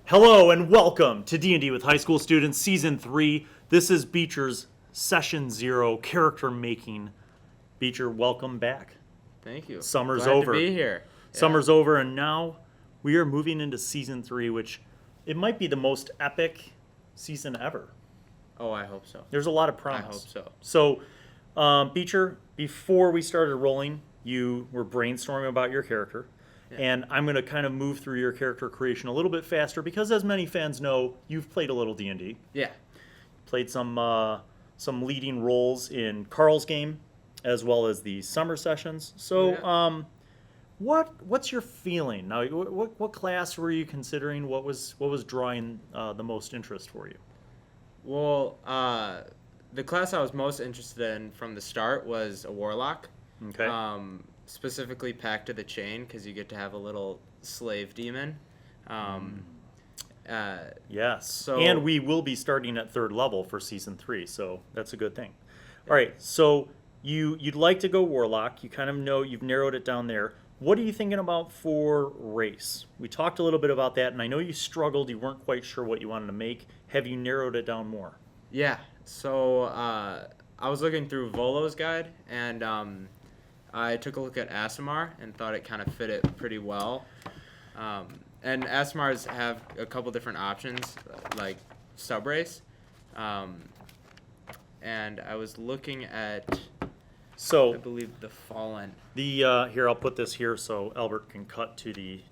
Hello and welcome to D&D with High School Students Season 3. This is Beecher's Session 0 character making. Beecher, welcome back. Thank you. Summer's Glad over. to be here. Yeah. Summer's over and now we are moving into Season 3, which it might be the most epic season ever. Oh, I hope so. There's a lot of promise. I hope so. So, Beecher, before we started rolling, you were brainstorming about your character. Yeah. And I'm going to kind of move through your character creation a little bit faster because, as many fans know, you've played a little D&D. Yeah. Played some leading roles in Carl's game, as well as the summer sessions. So, yeah. What's your feeling now? What class were you considering? What was drawing the most interest for you? Well, the class I was most interested in from the start was a warlock. Okay. Specifically Pact of the Chain, because you get to have a little slave demon. Yes. So, and we will be starting at 3rd level for Season 3, so that's a good thing. Yeah. All right, so you'd like to go warlock. You kind of know you've narrowed it down there. What are you thinking about for race? We talked a little bit about that, and I know you struggled. You weren't quite sure what you wanted to make. Have you narrowed it down more? Yeah. So I was looking through Volo's guide, and I took a look at Aasimar and thought it kind of fit it pretty well. And Aasimars have a couple different options, like subrace. And I was looking at, I believe, the Fallen. Here, I'll put this here so Albert can cut to the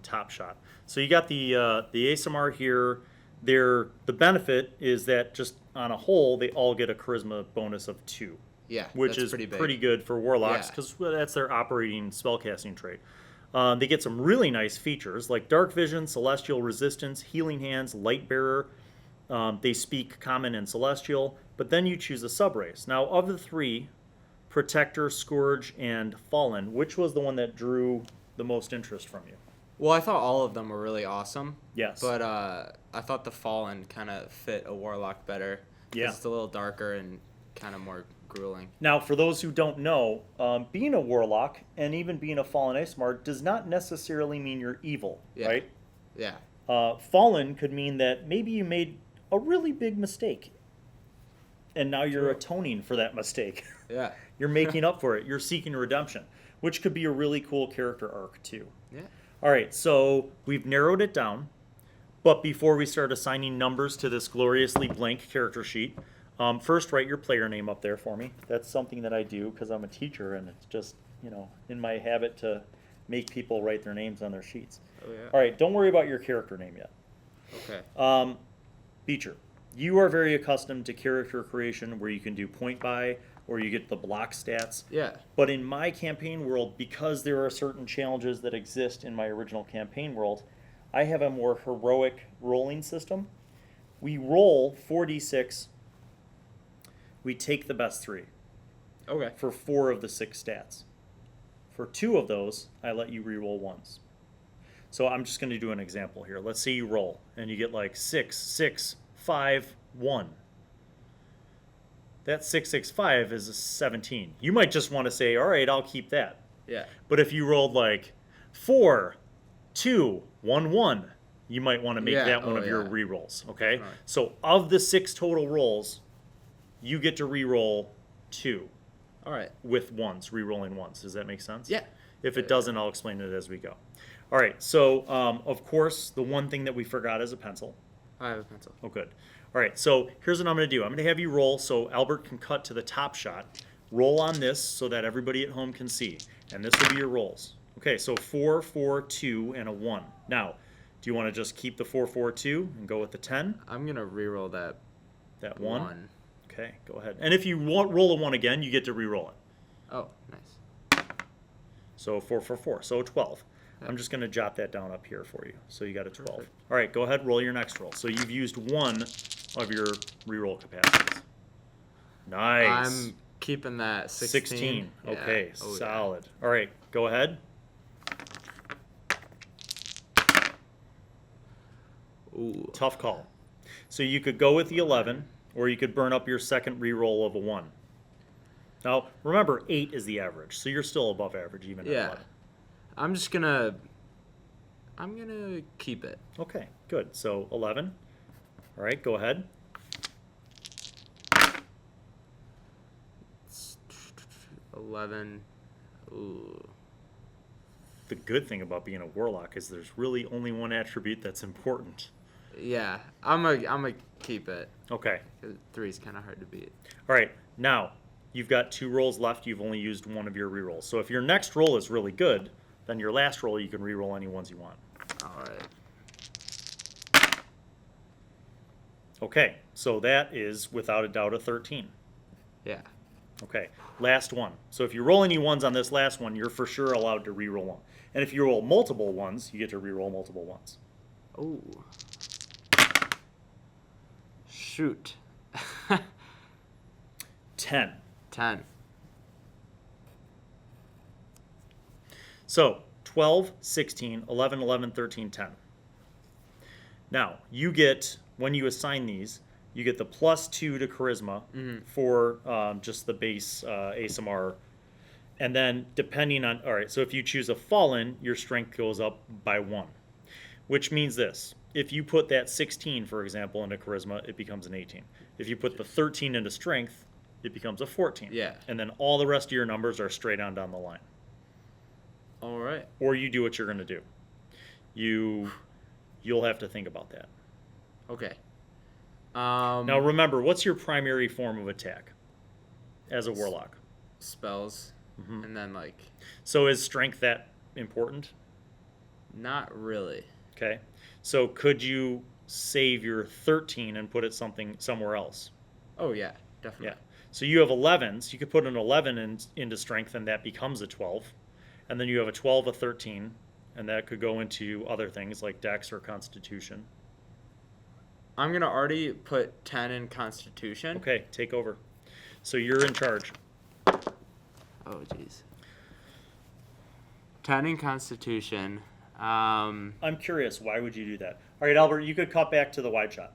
top shot. So you got the Aasimar here. The benefit is that just on a whole, they all get a charisma bonus of 2. Yeah, which is pretty good for warlocks because that's their operating spellcasting trait. They get some really nice features like dark vision, celestial resistance, healing hands, light bearer. They speak common and celestial, but then you choose a subrace. Now, of the 3, protector, scourge, and fallen, which was the one that drew the most interest from you? Well, I thought all of them were really awesome. Yes. But I thought the fallen kind of fit a warlock better. Yeah. It's a little darker and kind of more grueling. Now, for those who don't know, being a warlock and even being a fallen Aasimar does not necessarily mean you're evil, right? Yeah. Fallen could mean that maybe you made a really big mistake, and now you're atoning for that mistake. Yeah. You're making up for it. You're seeking redemption, which could be a really cool character arc, too. Yeah. All right, so we've narrowed it down, but before we start assigning numbers to this gloriously blank character sheet, first, write your player name up there for me. That's something that I do because I'm a teacher, and it's just, in my habit to make people write their names on their sheets. Oh, yeah. All right, don't worry about your character name yet. Okay. Beecher, you are very accustomed to character creation where you can do point buy or you get the block stats. Yeah. But in my campaign world, because there are certain challenges that exist in my original campaign world, I have a more heroic rolling system. We roll 4d6. We take the best 3. Okay. For 4 of the 6 stats. For 2 of those, I let you reroll once. So I'm just going to do an example here. Let's say you roll, and you get like 6, 6, 5, 1. That 6, 6, 5 is a 17. You might just want to say, all right, I'll keep that. Yeah. But if you rolled like 4, 2, 1, 1, you might want to make that one of your rerolls, okay? Right. So of the 6 total rolls, you get to re-roll 2. All right. With ones, re-rolling ones. Does that make sense? Yeah. If it doesn't, I'll explain it as we go. All right. So, of course, the one thing that we forgot is a pencil. I have a pencil. Oh, good. All right. So here's what I'm going to do. I'm going to have you roll so Albert can cut to the top shot. Roll on this so that everybody at home can see. And this will be your rolls. Okay. So 4, 4, 2, and a 1. Now, do you want to just keep the 4, 4, 2 and go with the 10? I'm going to re-roll that 1. Okay, go ahead. And if you roll a 1 again, you get to re-roll it. Oh, nice. So 4, 4, 4. So 12. I'm just going to jot that down up here for you. So you got a 12. Perfect. All right, go ahead, roll your next roll. So you've used 1 of your re-roll capacities. Nice. I'm keeping that 16. 16. Yeah. Okay, oh, solid. Yeah. All right, go ahead. Ooh. Tough call. So you could go with the 11. Or you could burn up your second reroll of a 1. Now, remember, 8 is the average, so you're still above average even at 11. I'm just going to I'm going to keep it. Okay. Good. So 11. All right, go ahead. It's 11. Ooh. The good thing about being a warlock is there's really only one attribute that's important. Yeah, I'm a keep it. Okay. 3's kind of hard to beat. All right. Now, you've got 2 rolls left. You've only used one of your rerolls. So if your next roll is really good, then your last roll you can reroll any ones you want. All right. Okay. So that is without a doubt a 13. Yeah. Okay. Last one. So if you roll any ones on this last one, you're for sure allowed to reroll one. And if you roll multiple ones, you get to reroll multiple ones. Oh. Shoot. 10. 10. So 12, 16, 11, 11, 13, 10. Now, you get, when you assign these, you get the +2 to charisma for just the base ASMR. And then depending on, all right, so if you choose a fallen, your strength goes up by 1. Which means this. If you put that 16, for example, into charisma, it becomes an 18. If you put the 13 into strength, it becomes a 14. Yeah. And then all the rest of your numbers are straight on down the line. All right. Or you do what you're going to do. You'll have to think about that. Okay. Now remember, what's your primary form of attack as a warlock? Spells. And then, like... So is strength that important? Not really. Okay. So could you save your 13 and put it somewhere else? Oh, yeah. Definitely. Yeah. So you have 11s. You could put an 11 into strength, and that becomes a 12. And then you have a 12, a 13, and that could go into other things like Dex or Constitution. I'm going to already put 10 in Constitution. Okay, take over. So you're in charge. Oh, jeez. 10 in Constitution. I'm curious, why would you do that? All right, Albert, you could cut back to the wide shot.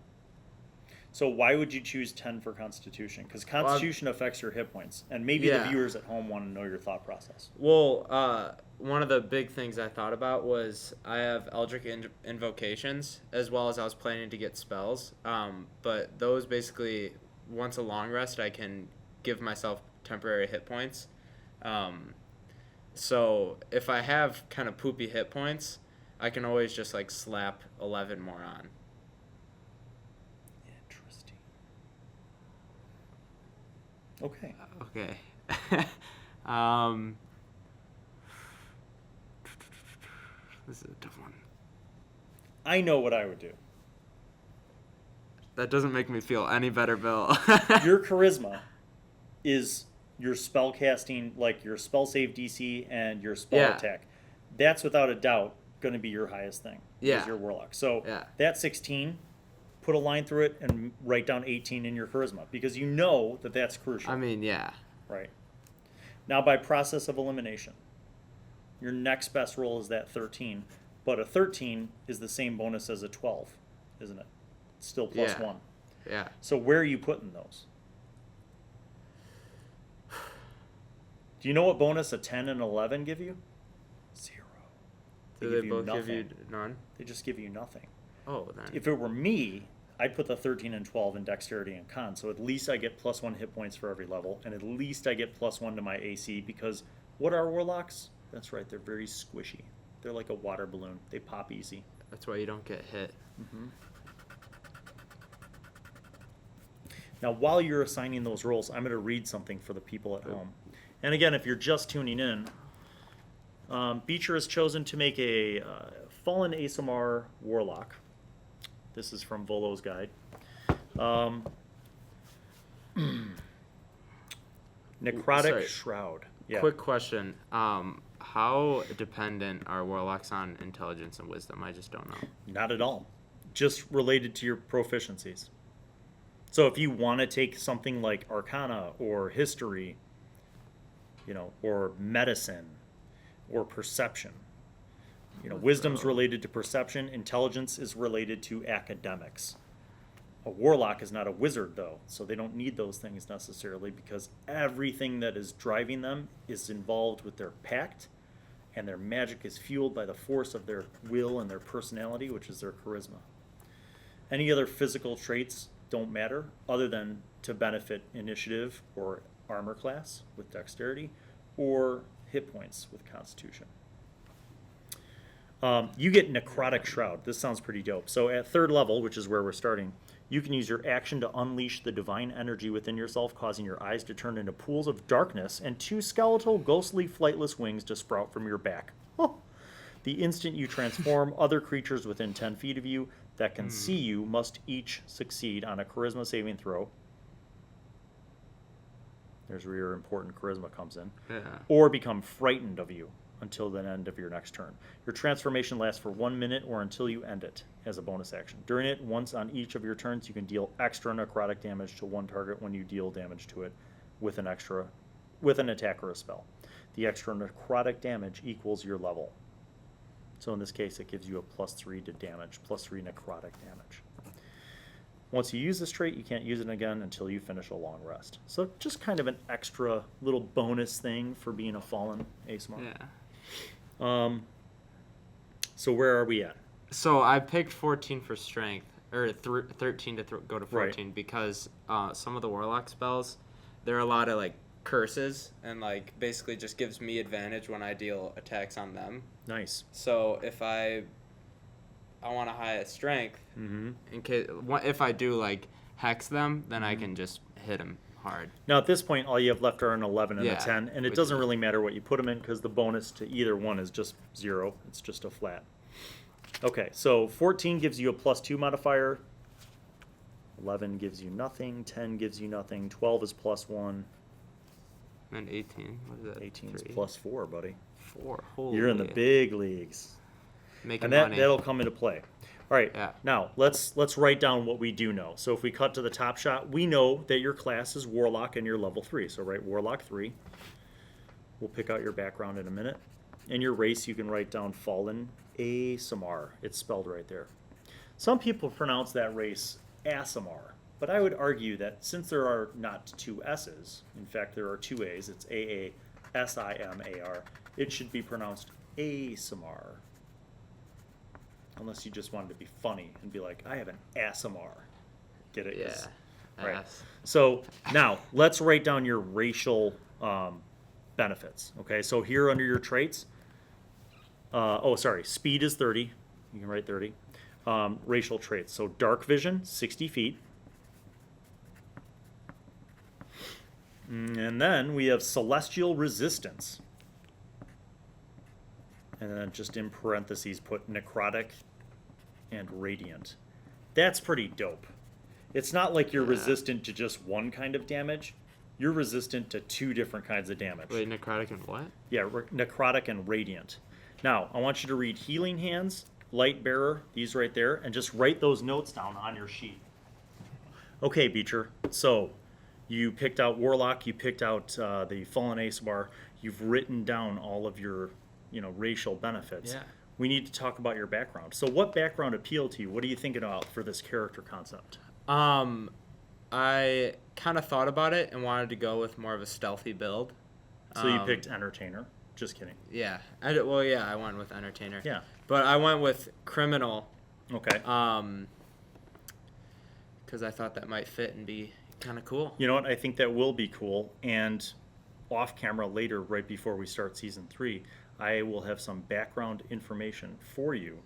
So why would you choose 10 for Constitution? Because Constitution affects your hit points, and maybe the viewers at home want to know your thought process. Well, one of the big things I thought about was I have Eldritch invocations, as well as I was planning to get spells. But those basically, once a long rest, I can give myself temporary hit points. So if I have kind of poopy hit points, I can always just like slap 11 more on. Interesting. Okay. Okay. This is a tough one. I know what I would do. That doesn't make me feel any better, Bill. Your charisma is your spell casting, like your spell save DC and your spell attack. That's without a doubt going to be your highest thing. Is your warlock. So that 16, put a line through it and write down 18 in your charisma, because you know that that's crucial. I mean, yeah. Right. Now, by process of elimination, your next best roll is that 13, but a 13 is the same bonus as a 12, isn't it? It's still plus 1. Yeah. So where are you putting those? Do you know what bonus a 10 and 11 give you? 0. Do they both give you none? They just give you nothing. Oh, then. If it were me, I'd put the 13 and 12 in dexterity and con, so at least I get plus 1 hit points for every level, and at least I get plus 1 to my AC, because what are warlocks? That's right, they're very squishy. They're like a water balloon. They pop easy. That's why you don't get hit. Mm-hmm. Now, while you're assigning those roles, I'm going to read something for the people at home. And again, if you're just tuning in, Beecher has chosen to make a Fallen ASMR Warlock. This is from Volo's Guide. Necrotic Shroud. Yeah. Quick question. How dependent are warlocks on intelligence and wisdom? I just don't know. Not at all. Just related to your proficiencies. So if you want to take something like Arcana or History, or Medicine or Perception, Wisdom's related to perception. Intelligence is related to academics. A warlock is not a wizard, though, so they don't need those things necessarily, because everything that is driving them is involved with their pact, and their magic is fueled by the force of their will and their personality, which is their charisma. Any other physical traits don't matter other than to benefit initiative or armor class with dexterity or hit points with constitution. You get Necrotic Shroud. This sounds pretty dope. So at 3rd level, which is where we're starting, you can use your action to unleash the divine energy within yourself, causing your eyes to turn into pools of darkness and 2 skeletal, ghostly, flightless wings to sprout from your back. Oh. The instant you transform, other creatures within 10 feet of you that can see you must each succeed on a charisma saving throw. There's where your important charisma comes in. Yeah. Or become frightened of you until the end of your next turn. Your transformation lasts for 1 minute or until you end it as a bonus action. During it, once on each of your turns, you can deal extra necrotic damage to one target when you deal damage to it with an attack or a spell. The extra necrotic damage equals your level. So in this case, it gives you a +3 to damage, +3 necrotic damage. Once you use this trait, you can't use it again until you finish a long rest. So just kind of an extra little bonus thing for being a fallen ASMR. Yeah. So where are we at? So I picked 14 for strength, or 13 to go to 14 Right. because some of the warlock spells, there are a lot of like curses and like basically just gives me advantage when I deal attacks on them. Nice. So if I want a high strength, in case if I do like hex them, then I can just hit them hard. Now at this point, all you have left are an 11 and a Yeah, 10, and it which doesn't is- really matter what you put them in because the bonus to either one is just 0. It's just a flat. Okay, so 14 gives you a +2 modifier. 11 gives you nothing. 10 gives you nothing. 12 is +1. And 18, what is that? 18 is 3? +4, buddy. 4. Holy. You're in the big leagues. Making And money. that'll come into play. All right, Yeah. now let's write down what we do know. So if we cut to the top shot, we know that your class is Warlock and you're level 3. So write Warlock 3. We'll pick out your background in a minute. And your race, you can write down Fallen ASMR. It's spelled right there. Some people pronounce that race ASMR, but I would argue that since there are not 2 S's, in fact there are 2 A's, it's AASIMAR, it should be pronounced ASMR. Unless you just wanted to be funny and be like, I have an ASMR. Get it? Yeah. Right. Ass. So now let's write down your racial benefits. Okay, so here under your traits, speed is 30. You can write 30. Racial traits. So dark vision, 60 feet. And then we have celestial resistance. And then just in parentheses put necrotic and radiant. That's pretty dope. It's not like you're resistant to just one kind of damage. You're resistant to 2 different kinds of damage. Wait, necrotic and what? Yeah, necrotic and radiant. Now, I want you to read Healing Hands, Light Bearer, these right there, and just write those notes down on your sheet. Okay, Beecher, so you picked out Warlock, you picked out the Fallen ASMR, you've written down all of your racial benefits. Yeah. We need to talk about your background. So what background appealed to you? What are you thinking about for this character concept? I kind of thought about it and wanted to go with more of a stealthy build. So you picked Entertainer. Just kidding. Yeah. I went with Entertainer. Yeah. But I went with Criminal. Okay. Because I thought that might fit and be kind of cool. You know what? I think that will be cool. And off camera later, right before we start season 3, I will have some background information for you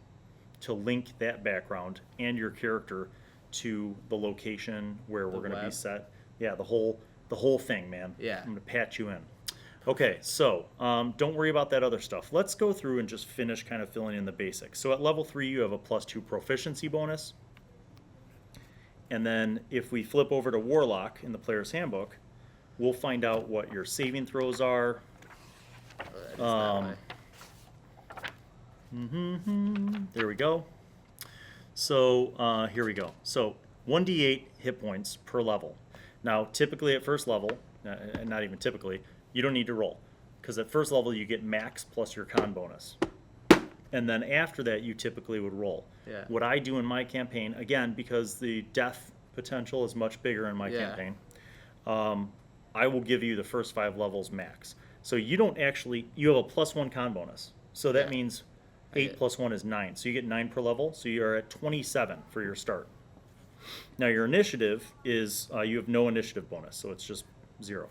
to link that background and your character to the location where we're going to be set. Yeah, the whole thing, man. Yeah. I'm going to patch you in. Okay, so don't worry about that other stuff. Let's go through and just finish kind of filling in the basics. So at level 3, you have a +2 proficiency bonus. And then if we flip over to Warlock in the player's handbook, we'll find out what your saving throws are. There we go. So here we go. So 1d8 hit points per level. Now, typically at first level, not even typically, you don't need to roll. Because at first level, you get max plus your con bonus. And then after that, you typically would roll. Yeah. What I do in my campaign, again, because the death potential is much bigger in my campaign, I will give you the first 5 levels max. So you don't actually, you have a +1 con bonus. So that means 8 + 1 is 9. So you get 9 per level. So you're at 27 for your start. Now your initiative is you have no initiative bonus, so it's just 0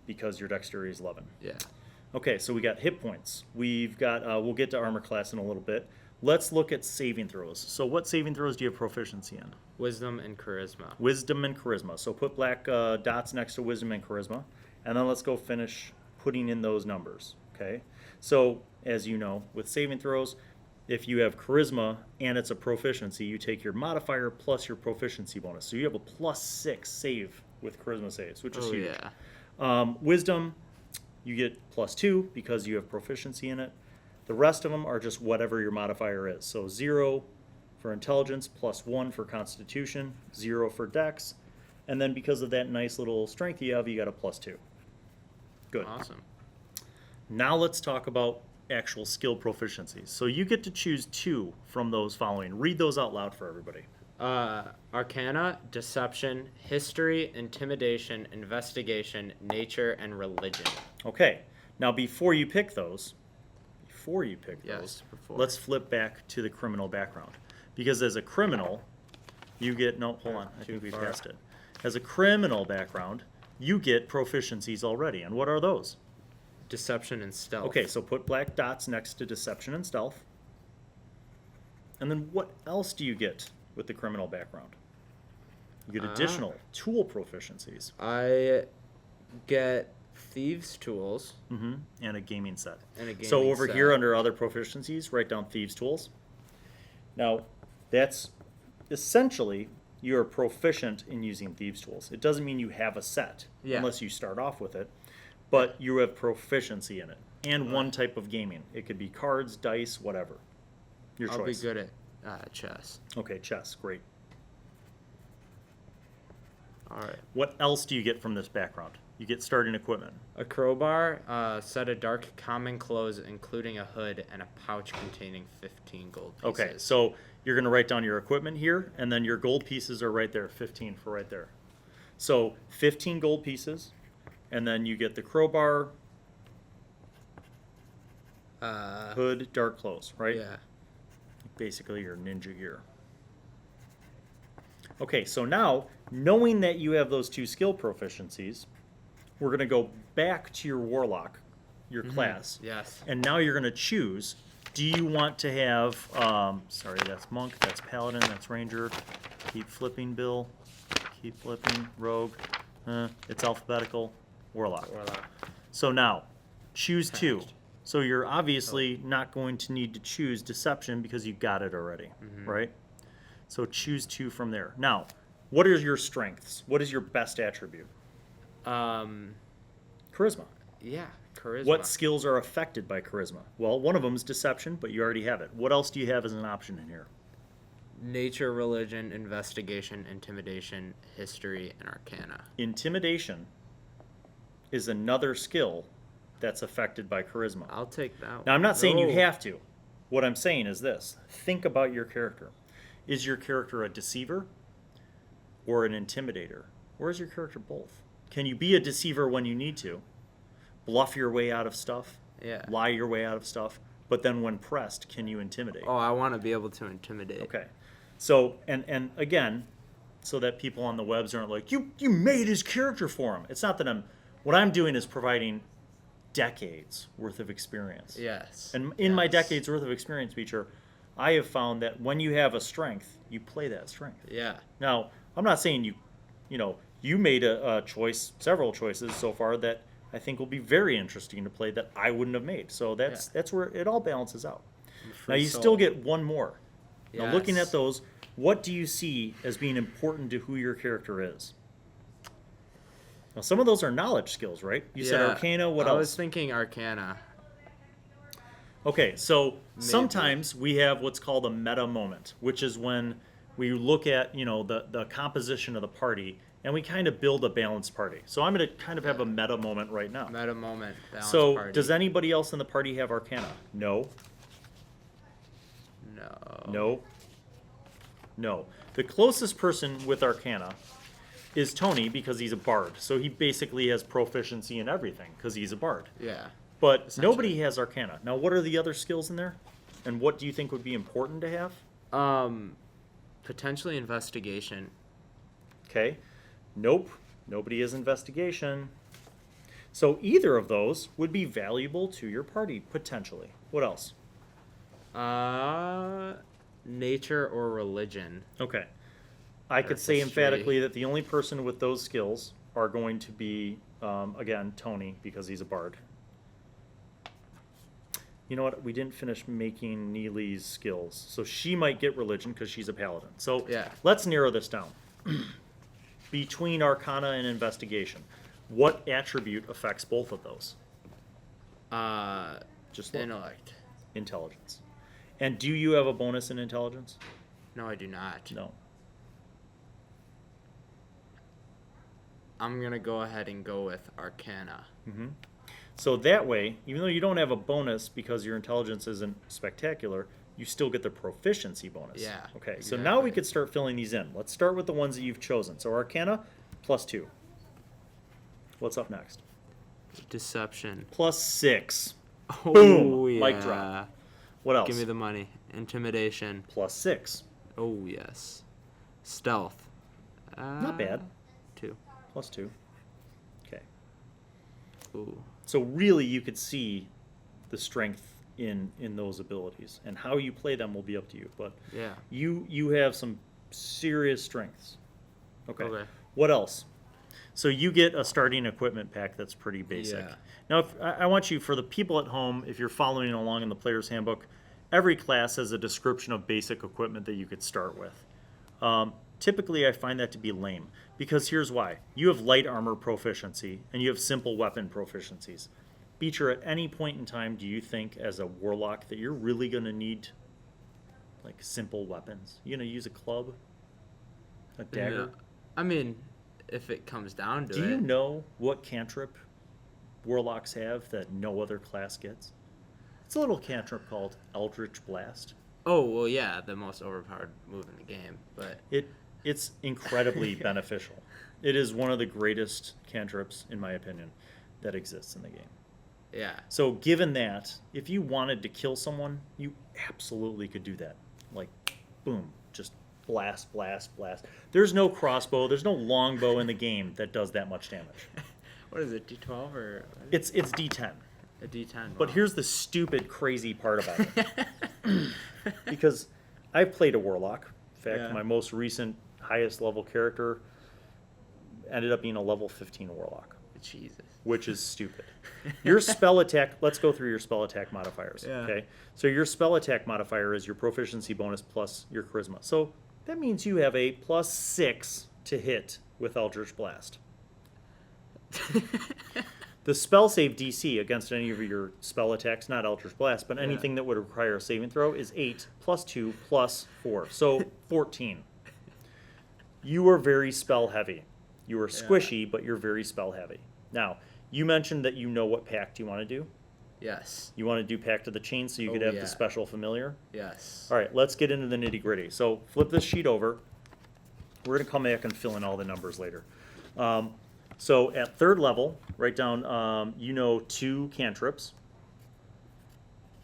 because your dexterity is 11. Yeah. Okay, so we got hit points. We've got we'll get to armor class in a little bit. Let's look at saving throws. So what saving throws do you have proficiency in? Wisdom and charisma. Wisdom and charisma. So put black dots next to wisdom and charisma, and then let's go finish putting in those numbers. Okay. So as you know, with saving throws, if you have charisma and it's a proficiency, you take your modifier plus your proficiency bonus. So you have a +6 save with charisma saves, which is huge. Yeah. Wisdom, you get +2 because you have proficiency in it. The rest of them are just whatever your modifier is. So 0 for intelligence, +1 for constitution, 0 for dex, and then because of that nice little strength you have, you got a +2. Good. Awesome. Now let's talk about actual skill proficiencies. So you get to choose 2 from those following. Read those out loud for everybody. Arcana, Deception, History, Intimidation, Investigation, Nature, and Religion. Okay. Now before you pick those, Yes, before. let's flip back to the criminal background. Because as a criminal, you get, no, hold on, I think we passed it. As a criminal background, you get proficiencies already. And what are those? Deception and Stealth. Okay, so put black dots next to deception and stealth. And then what else do you get with the criminal background? You get additional tool proficiencies. I get Thieves' Tools. And a gaming set. And a gaming so over set. here under other proficiencies, write down Thieves' Tools. Now, that's essentially you're proficient in using Thieves' Tools. It doesn't mean you have a set unless you start off with it, but you have proficiency in it. And one type of gaming. It could be cards, dice, whatever. Your choice. I'll be good at chess. Okay, chess, great. All right. What else do you get from this background? You get starting equipment. A crowbar, a set of dark common clothes, including a hood, and a pouch containing 15 gold pieces. Okay, so you're going to write down your equipment here, and then your gold pieces are right there, 15 for right there. So 15 gold pieces, and then you get the crowbar, hood, dark clothes, right? Yeah. Basically your ninja gear. Okay, so now, knowing that you have those 2 skill proficiencies, we're going to go back to your warlock, your class. Yes. And now you're going to choose, do you want to have, sorry, that's monk, that's paladin, that's ranger, keep flipping, Bill, keep flipping, rogue, it's alphabetical, warlock. So now, choose 2. So you're obviously not going to need to choose deception because you got it already, right? So choose 2 from there. Now, what are your strengths? What is your best attribute? Charisma. Yeah, charisma. What skills are affected by charisma? Well, one of them is deception, but you already have it. What else do you have as an option in here? Nature, religion, investigation, intimidation, history, and arcana. Intimidation is another skill that's affected by charisma. I'll take that one. Now, I'm not saying you have to. What I'm saying is this. Think about your character. Is your character a deceiver or an intimidator? Or is your character both? Can you be a deceiver when you need to, bluff your way out of stuff, lie your way out of stuff, but then when pressed, can you intimidate? Oh, I want to be able to intimidate. Okay. So, and again, so that people on the webs aren't like, you made his character for him. It's not that what I'm doing is providing decades worth of experience. Yes. And in my decades worth of experience, Beecher, I have found that when you have a strength, you play that strength. Yeah. Now, I'm not saying you made a choice, several choices so far that I think will be very interesting to play that I wouldn't have made. So that's where it all balances out. Now you still get one more. Yes. Now looking at those, what do you see as being important to who your character is? Now some of those are knowledge skills, right? You said Arcana, what else? I was thinking Arcana. Okay, so sometimes we have what's called a meta moment, which is when we look at, the composition of the party and we kind of build a balanced party. So I'm going to kind of have a meta moment right now. Meta moment, balanced so party. Does anybody else in the party have Arcana? No. No. The closest person with Arcana is Tony because he's a bard. So he basically has proficiency in everything because he's a bard. Yeah. But nobody has Arcana. Now, what are the other skills in there? And what do you think would be important to have? Potentially investigation. Okay. Nope. Nobody is investigation. So either of those would be valuable to your party, potentially. What else? Nature or religion. Okay. I could say history. emphatically that the only person with those skills are going to be, again, Tony, because he's a bard. You know what? We didn't finish making Neely's skills. So she might get religion because she's a paladin. So let's narrow this down. Between Arcana and Investigation, what attribute affects both of those? Just look. Intellect. Intelligence. And do you have a bonus in intelligence? No, I do not. No. I'm going to go ahead and go with Arcana. Mm-hmm. So that way, even though you don't have a bonus because your intelligence isn't spectacular, you still get the proficiency bonus. Yeah. Okay, exactly. so now we could start filling these in. Let's start with the ones that you've chosen. So Arcana, +2. What's up next? Deception. +6. Oh, Boom! yeah. Mic drop. What else? Give me the money. Intimidation. +6. Oh, yes. Stealth. Not bad. 2. +2. Okay. Ooh. So really, you could see the strength in those abilities, and how you play them will be up to you. But yeah, you have some serious strengths. Okay. What else? So you get a starting equipment pack that's pretty basic. Yeah. Now, if, I want you, for the people at home, if you're following along in the Player's Handbook, every class has a description of basic equipment that you could start with. Typically, I find that to be lame, because here's why. You have light armor proficiency, and you have simple weapon proficiencies. Beecher, at any point in time, do you think, as a warlock, that you're really going to need, like, simple weapons? You going to use a club? A dagger? I mean, if it comes down to it. Do you know what cantrip warlocks have that no other class gets? It's a little cantrip called Eldritch Blast. Oh, well, yeah, the most overpowered move in the game, but... It's incredibly beneficial. It is one of the greatest cantrips, in my opinion, that exists in the game. Yeah. So given that, if you wanted to kill someone, you absolutely could do that. Like, boom, just blast, blast, blast. There's no crossbow, there's no longbow in the game that does that much damage. What is it, D12 or... It's D10. A D10. But wow. here's the stupid, crazy part about it. Because I've played a warlock. In fact, my most recent highest level character ended up being a level 15 warlock. Jesus. Which is stupid. Your spell attack, let's go through your spell attack modifiers. Yeah. Okay. So your spell attack modifier is your proficiency bonus plus your charisma. So that means you have a +6 to hit with Eldritch Blast. The spell save DC against any of your spell attacks, not Eldritch Blast, but anything that would require a saving throw, is 8 + 2 + 4. So 14. You are very spell heavy. You are squishy, but you're very spell heavy. Now, you mentioned that you know what pact you want to do. Yes. You want to do Pact of the Chain so you could have the special familiar? Yes. All right, let's get into the nitty gritty. So flip this sheet over. We're going to come back and fill in all the numbers later. So at 3rd level, write down, you know 2 cantrips,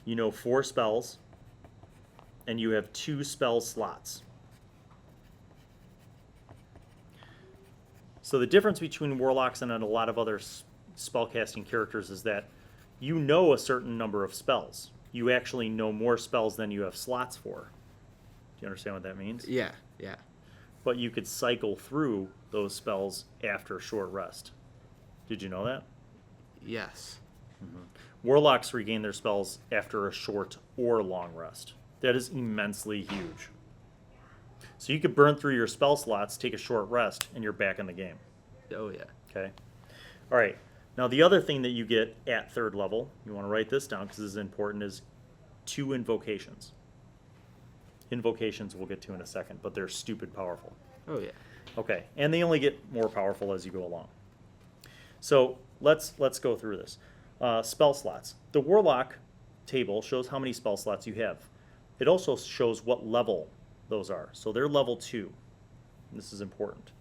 you know 4 spells, and you have 2 spell slots. So the difference between warlocks and a lot of other spellcasting characters is that you know a certain number of spells. You actually know more spells than you have slots for. Do you understand what that means? Yeah, yeah. But you could cycle through those spells after a short rest. Did you know that? Yes. Mm-hmm. Warlocks regain their spells after a short or long rest. That is immensely huge. So you could burn through your spell slots, take a short rest, and you're back in the game. Oh, yeah. Okay. All right. Now, the other thing that you get at 3rd level, you want to write this down because this is important, is 2 invocations. Invocations we'll get to in a second, but they're stupid powerful. Oh, yeah. Okay. And they only get more powerful as you go along. So let's go through this. Spell slots. The Warlock table shows how many spell slots you have. It also shows what level those are. So they're level 2. This is important.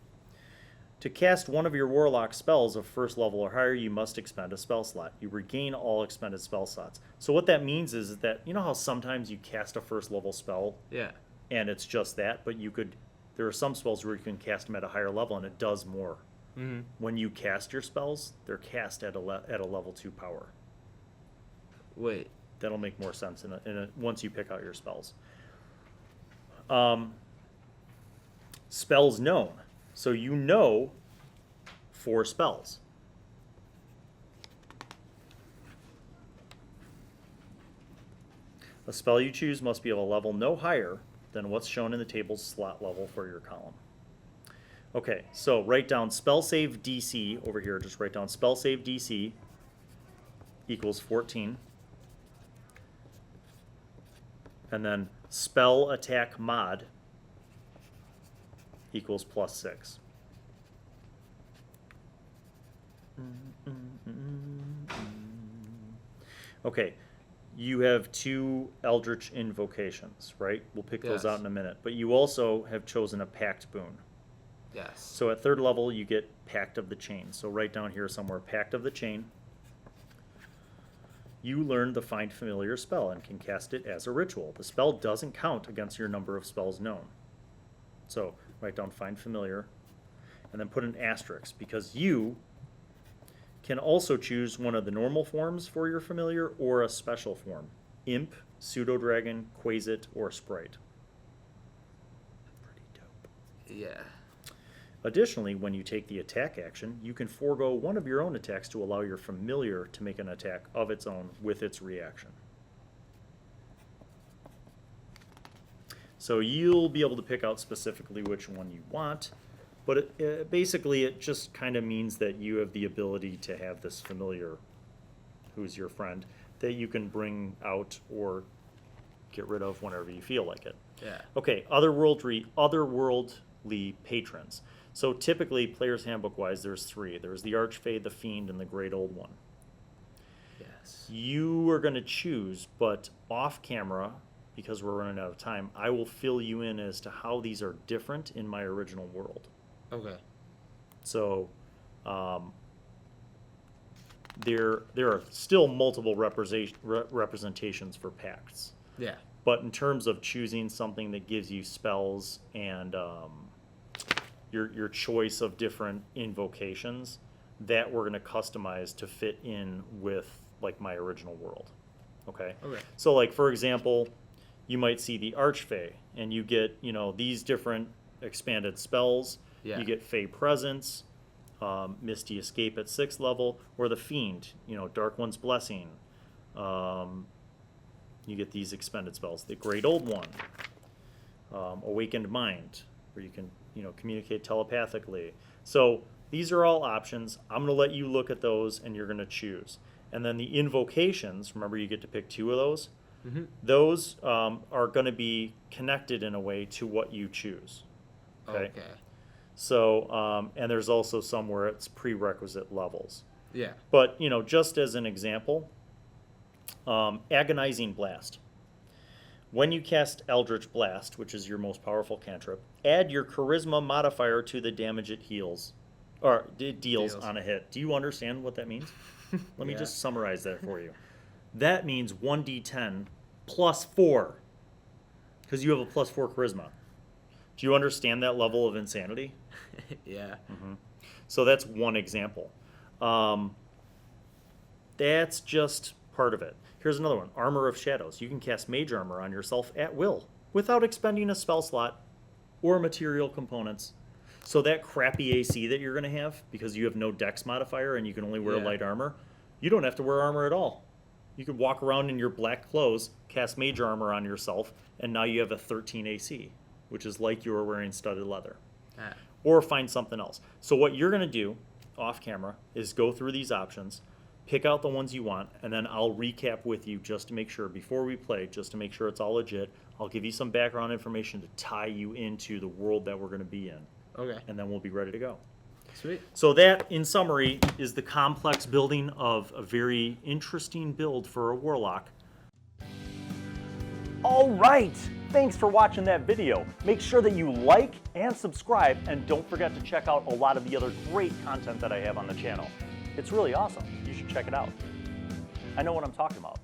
To cast one of your Warlock spells of 1st level or higher, you must expend a spell slot. You regain all expended spell slots. So what that means is that, you know how sometimes you cast a 1st level spell? Yeah. and it's just that, but there are some spells where you can cast them at a higher level and it does more. Mm-hmm. When you cast your spells, they're cast at a level 2 power. Wait. That'll make more sense once you pick out your spells. Spells known. So you know 4 spells. A spell you choose must be of a level no higher than what's shown in the table's slot level for your column. Okay, so write down spell save DC over here. Just write down spell save DC equals 14. And then spell attack mod equals +6. Okay, you have 2 Eldritch invocations, right? We'll pick those out in a minute. But you also have chosen a Pact boon. Yes. So at 3rd level, you get Pact of the Chain. So write down here somewhere, Pact of the Chain. You learn the Find Familiar spell and can cast it as a ritual. The spell doesn't count against your number of spells known. So write down Find Familiar, and then put an asterisk, because you can also choose one of the normal forms for your familiar or a special form. Imp, Pseudo-Dragon, Quasit, or Sprite. Pretty dope. Yeah. Additionally, when you take the attack action, you can forego one of your own attacks to allow your familiar to make an attack of its own with its reaction. So you'll be able to pick out specifically which one you want, but basically it just kind of means that you have the ability to have this familiar, who's your friend, that you can bring out or get rid of whenever you feel like it. Yeah. Okay, otherworldly patrons. So typically, Player's Handbook-wise, there's 3. There's the Archfey, the Fiend, and the Great Old One. Yes. You are going to choose, but off camera, because we're running out of time, I will fill you in as to how these are different in my original world. Okay. So there are still multiple representations for pacts. Yeah. But in terms of choosing something that gives you spells and your choice of different invocations, that we're going to customize to fit in with like my original world. Okay? Okay. So like for example, you might see the Archfey and you get, these different expanded spells. Yeah. You get Fey Presence, Misty Escape at 6th level, or the Fiend, Dark One's Blessing. You get these expended spells. The Great Old One, Awakened Mind, where you can, communicate telepathically. So these are all options. I'm going to let you look at those, and you're going to choose. And then the invocations, remember you get to pick 2 of those. Mm-hmm. Those are going to be connected in a way to what you choose. Okay. So, and there's also some where it's prerequisite levels. Yeah. But, just as an example, Agonizing Blast. When you cast Eldritch Blast, which is your most powerful cantrip, add your Charisma modifier to the damage it heals, or it deals on a hit. Do you understand what that means? Let me just summarize that for you. That means 1d10 plus 4, because you have a plus 4 Charisma. Do you understand that level of insanity? Yeah. Mm-hmm. So that's one example. That's just part of it. Here's another one, Armor of Shadows. You can cast Mage Armor on yourself at will without expending a spell slot or material components. So that crappy AC that you're going to have, because you have no dex modifier and you can only wear light armor, you don't have to wear armor at all. You could walk around in your black clothes, cast Mage Armor on yourself, and now you have a 13 AC, which is like you were wearing studded leather. Or find something else. So what you're going to do off camera is go through these options, pick out the ones you want, and then I'll recap with you just to make sure, before we play, just to make sure it's all legit. I'll give you some background information to tie you into the world that we're going to be in. Okay. And then we'll be ready to go. Sweet. So that, in summary, is the complex building of a very interesting build for a warlock. All right. Thanks for watching that video. Make sure that you like and subscribe, and don't forget to check out a lot of the other great content that I have on the channel. It's really awesome. You should check it out. I know what I'm talking about.